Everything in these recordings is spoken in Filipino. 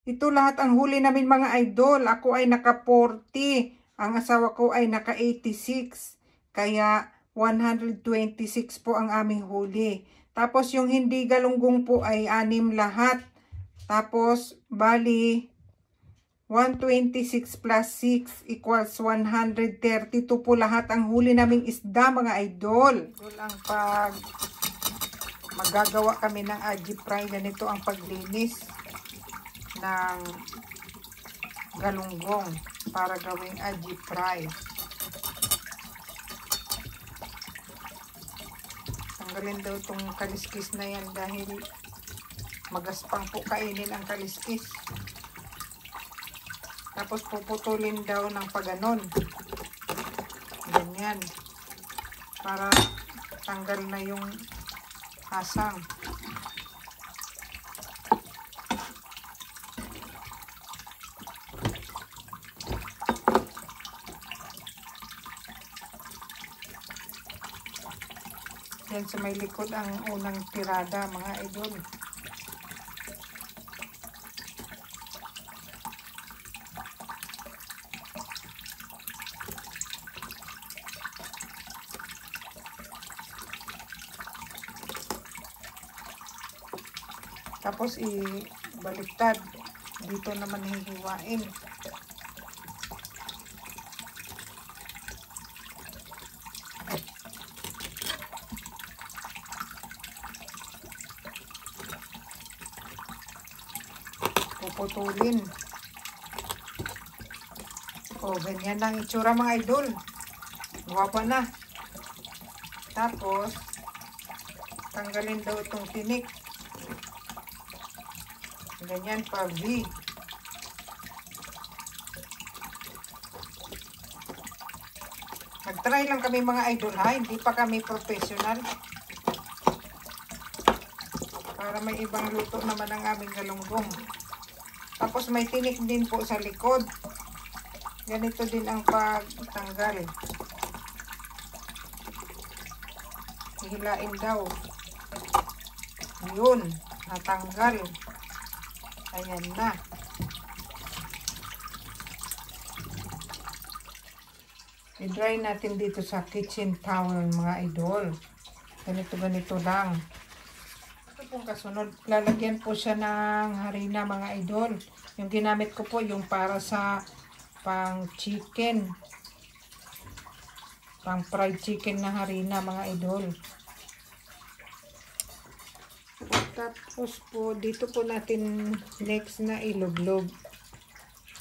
Ito lahat ang huli namin mga idol. Ako ay naka 40. Ang asawa ko ay naka 86. Kaya 126 po ang aming huli. Tapos yung hindi galunggong po ay 6 lahat. Tapos bali 126 plus 6 equals 132 po lahat ang huli naming isda mga idol. Ito lang pag magagawa kami ng aji fry. Ganito ang paglinis ng galunggong para gawing aji fry. Tanggalin daw itong kaliskis na yan dahil magaspang po kainin ang kaliskis. Tapos puputulin daw ng paganon. Ganyan. Para tanggal na yung asang. Yan sa may likod ang unang tirada mga idol. Tapos ibaliktad. Dito naman hihiwain. Puputulin. O, ganyan lang itsura mga idol. Guwapa na. Tapos, tanggalin daw itong tinik. Ganyan pa V. Nag-try lang kami mga idol ha. Hindi pa kami professional. Para may ibang luto naman ang aming galunggong. Tapos may tinik din po sa likod. Ganito din ang pagtanggal. Hihilain daw. Yun. Natanggal. Ayan na. I-dry natin dito sa kitchen towel mga idol. Ganito lang. Ito pong kasunod. Lalagyan po siya ng harina mga idol. Yung ginamit ko po yung para sa pang chicken. Pang fried chicken na harina mga idol. Tapos po, dito po natin next na iluglob.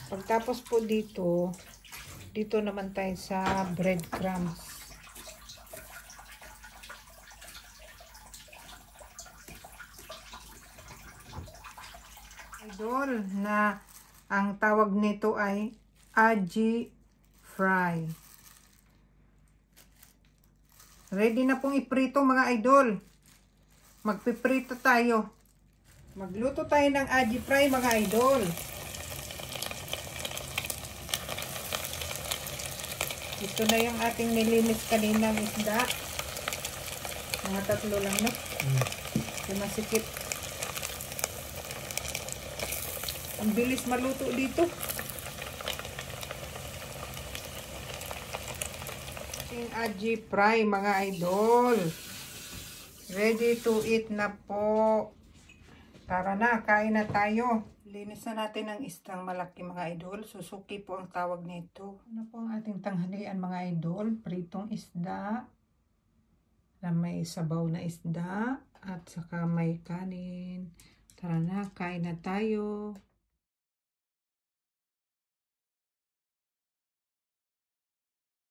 Pagtapos po dito naman tayo sa breadcrumbs. Idol, na ang tawag nito ay aji fry. Ready na pong iprito mga idol. Magpiprito tayo. Magluto tayo ng aji fry mga idol. Ito na yung ating nilinis kanina ng isda. Mga 3 lang no? Masikip. Ang bilis maluto dito. Ating aji fry mga idol. Ready to eat na po. Tara na, kain na tayo. Linis na natin ang isdang malaki mga idol. Susuki po ang tawag nito. Ano po ang ating tanghalian mga idol? Pritong isda. Na may sabaw na isda. At saka may kanin. Tara na, kain na tayo.